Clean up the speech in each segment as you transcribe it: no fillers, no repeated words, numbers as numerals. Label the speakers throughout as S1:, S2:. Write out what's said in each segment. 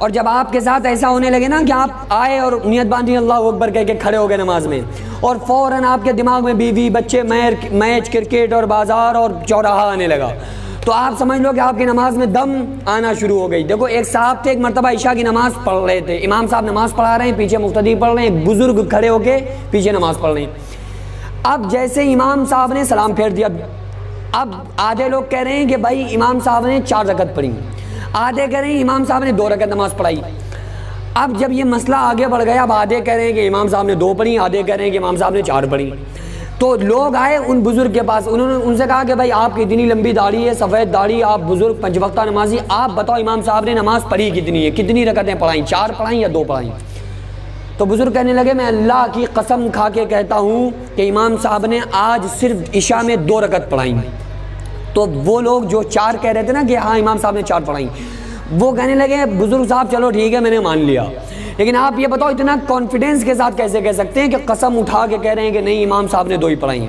S1: اور جب آپ کے ساتھ ایسا ہونے لگے نا کہ آپ آئے اور نیت باندھی اللہ اکبر کہہ کے کھڑے ہو گئے نماز میں، اور فوراً آپ کے دماغ میں بیوی بچے میچ کرکٹ اور بازار اور چوراہا آنے لگا، تو آپ سمجھ لو کہ آپ کی نماز میں دم آنا شروع ہو گئی۔ دیکھو ایک صاحب تھے، ایک مرتبہ عشاء کی نماز پڑھ رہے تھے، امام صاحب نماز پڑھا رہے ہیں، پیچھے مقتدی پڑھ رہے ہیں، ایک بزرگ کھڑے ہو کے پیچھے نماز پڑھ رہے ہیں۔ اب جیسے امام صاحب نے سلام پھیر دیا، اب آدھے لوگ کہہ رہے ہیں کہ بھائی امام صاحب نے 4 رکعت پڑھی، آدھے کہہ رہے ہیں امام صاحب نے 2 رکعت نماز پڑھائی۔ اب جب یہ مسئلہ آگے بڑھ گیا، اب آدھے کہہ رہے ہیں کہ امام صاحب نے 2 پڑھی، آدھے کہہ رہے ہیں کہ امام صاحب نے 4 پڑھی۔ تو لوگ آئے ان بزرگ کے پاس، انہوں نے ان سے کہا کہ بھائی آپ کی اتنی لمبی داڑھی ہے، سفید داڑھی، آپ بزرگ 5 وقتہ نمازی، آپ بتاؤ امام صاحب نے نماز پڑھی کتنی ہے، کتنی رکعتیں پڑھائیں، 4 پڑھائیں یا 2 پڑھائیں؟ تو بزرگ کہنے لگے میں اللہ کی قسم کھا کے کہتا ہوں کہ امام صاحب نے آج صرف عشاء میں 2 رکعت پڑھائیں۔ تو وہ لوگ جو 4 کہہ رہے تھے نا کہ ہاں امام صاحب نے 4 پڑھائیں، وہ کہنے لگے بزرگ صاحب چلو ٹھیک ہے میں نے مان لیا، لیکن آپ یہ بتاؤ اتنا کانفیڈنس کے ساتھ کیسے کہہ سکتے ہیں کہ قسم اٹھا کے کہہ رہے ہیں کہ نہیں امام صاحب نے 2 ہی پڑھائیں؟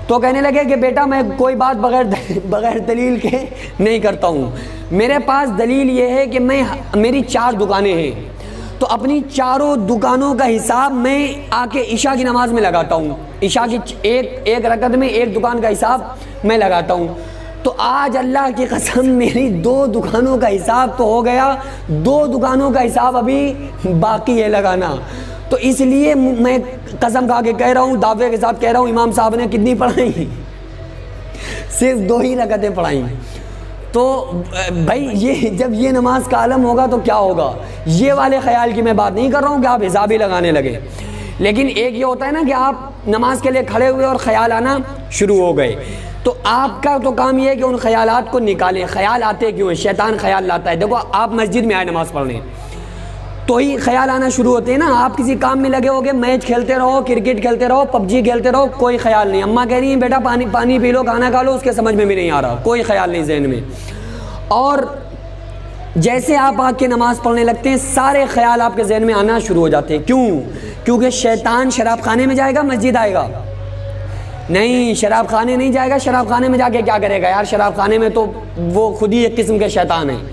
S1: تو کہنے لگے کہ بیٹا میں کوئی بات بغیر دلیل کے نہیں کرتا ہوں، میرے پاس دلیل یہ ہے کہ میری 4 دکانیں ہیں، تو اپنی 4 دکانوں کا حساب میں آ کے عشاء کی نماز میں لگاتا ہوں، عشاء کی ایک رکعت میں 1 دکان کا حساب میں لگاتا ہوں۔ تو آج اللہ کی قسم میری 2 دکانوں کا حساب تو ہو گیا، 2 دکانوں کا حساب ابھی باقی ہے لگانا۔ تو اس لیے میں قسم کھا کے کہہ رہا ہوں، دعوے کے ساتھ کہہ رہا ہوں، امام صاحب نے کتنی پڑھائی؟ صرف 2 ہی رکعتیں پڑھائیں۔ تو بھائی یہ جب یہ نماز کا عالم ہوگا تو کیا ہوگا؟ یہ والے خیال کی میں بات نہیں کر رہا ہوں کہ آپ حساب ہی لگانے لگے، لیکن ایک یہ ہوتا ہے نا کہ آپ نماز کے لیے کھڑے ہوئے اور خیال آنا شروع ہو گئے، تو آپ کا تو کام یہ ہے کہ ان خیالات کو نکالیں۔ خیال آتے کیوں ہیں؟ شیطان خیال لاتا ہے۔ دیکھو آپ مسجد میں آئے نماز پڑھنے تو ہی خیال آنا شروع ہوتے ہیں نا، آپ کسی کام میں لگے ہوگے، میچ کھیلتے رہو، کرکٹ کھیلتے رہو، پب جی کھیلتے رہو، کوئی خیال نہیں، اماں کہہ رہی ہیں بیٹا پانی پی لو، کھانا کھا لو، اس کے سمجھ میں بھی نہیں آ رہا، کوئی خیال نہیں ذہن میں۔ اور جیسے آپ آ کے نماز پڑھنے لگتے ہیں سارے خیال آپ کے ذہن میں آنا شروع ہو جاتے ہیں۔ کیوں؟ کیونکہ شیطان شراب خانے میں جائے گا مسجد آئے گا؟ نہیں، شراب خانے نہیں جائے گا، شراب خانے میں جا کے کیا کرے گا یار، شراب خانے میں تو وہ خود ہی ایک قسم کے شیطان ہیں۔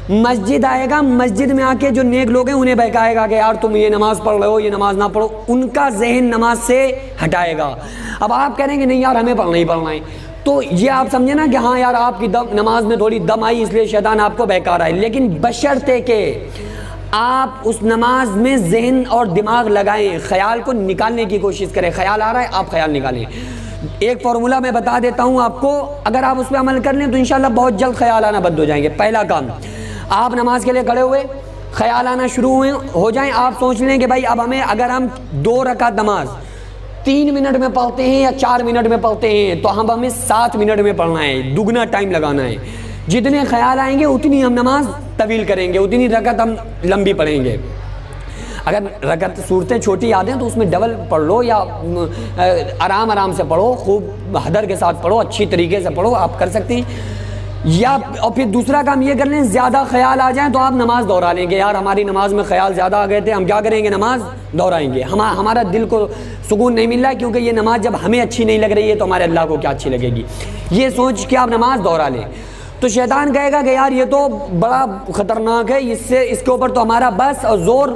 S1: مسجد آئے گا، مسجد میں آ کے جو نیک لوگ ہیں انہیں بہکائے گا کہ یار تم یہ نماز پڑھ رہے ہو، یہ نماز نہ پڑھو، ان کا ذہن نماز سے ہٹائے گا۔ اب آپ کہیں گے نہیں یار ہمیں پڑھنا ہی پڑھنا ہے، تو یہ آپ سمجھیں نا کہ ہاں یار آپ کی نماز میں تھوڑی دم آئی اس لیے شیطان آپ کو بہکا رہا ہے، لیکن بشرطے کہ آپ اس نماز میں ذہن اور دماغ لگائیں، خیال کو نکالنے کی کوشش کریں۔ خیال آ رہا ہے آپ خیال نکالیں۔ ایک فارمولہ میں بتا دیتا ہوں آپ کو، اگر آپ اس پہ عمل کر لیں تو انشاءاللہ بہت جلد خیال آنا بند ہو جائیں گے۔ پہلا کام، آپ نماز کے لیے کھڑے ہوئے، خیال آنا شروع ہو جائیں، آپ سوچ لیں کہ بھائی اب ہمیں اگر ہم 2 رکعت نماز 3 منٹ میں پڑھتے ہیں یا 4 منٹ میں پڑھتے ہیں تو ہمیں 7 منٹ میں پڑھنا ہے، دگنا ٹائم لگانا ہے۔ جتنے خیال آئیں گے اتنی ہم نماز طویل کریں گے، اتنی رکعت ہم لمبی پڑھیں گے۔ اگر رکعت صورتیں چھوٹی یاد ہیں تو اس میں ڈبل پڑھ لو، یا آرام سے پڑھو، خوب حدر کے ساتھ پڑھو، اچھی طریقے سے پڑھو، آپ کر سکتے ہیں۔ یا اور پھر دوسرا کام یہ کر لیں، زیادہ خیال آ جائیں تو آپ نماز دوہرا لیں گے، یار ہماری نماز میں خیال زیادہ آ گئے تھے، ہم کیا کریں گے، نماز دوہرائیں گے۔ ہمارا دل کو سکون نہیں مل رہا ہے کیونکہ یہ نماز جب ہمیں اچھی نہیں لگ رہی ہے تو ہمارے اللہ کو کیا اچھی لگے گی، یہ سوچ کے آپ نماز دوہرا لیں۔ تو شیطان کہے گا کہ یار یہ تو بڑا خطرناک ہے، اس کے اوپر تو ہمارا بس اور زور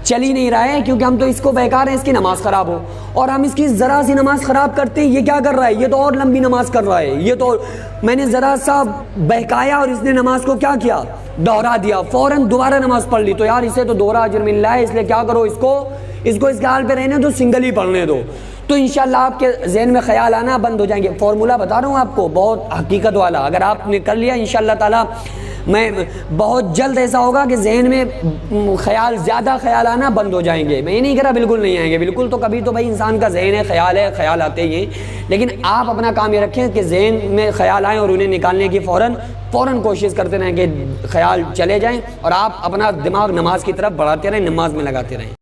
S1: چل ہی نہیں رہا ہے کیونکہ ہم تو اس کو بہکا رہے ہیں اس کی نماز خراب ہو، اور ہم اس کی ذرا سی نماز خراب کرتے ہیں، یہ کیا کر رہا ہے، یہ تو اور لمبی نماز کر رہا ہے، یہ تو میں نے ذرا سا بہکایا اور اس نے نماز کو کیا کیا، دوہرا دیا، فوراً دوبارہ نماز پڑھ لی، تو یار اسے تو دوہرا اجر مل رہا ہے، اس لیے کیا کرو، اس کو اس کے حال پہ رہنے دو، سنگل ہی پڑھنے دو، تو انشاءاللہ آپ کے ذہن میں خیال آنا بند ہو جائیں گے۔ فارمولہ بتا رہا ہوں آپ کو بہت حقیقت والا، اگر آپ نے کر لیا انشاءاللہ تعالی میں بہت جلد ایسا ہوگا کہ ذہن میں زیادہ خیال آنا بند ہو جائیں گے۔ میں یہ نہیں کہہ رہا بالکل نہیں آئیں گے، بالکل تو کبھی تو بھائی انسان کا ذہن ہے، خیال آتے ہی ہیں، لیکن آپ اپنا کام یہ رکھیں کہ ذہن میں خیال آئیں اور انہیں نکالنے کی فوراً کوشش کرتے رہیں کہ خیال چلے جائیں، اور آپ اپنا دماغ نماز کی طرف بڑھاتے رہیں، نماز میں لگاتے رہیں۔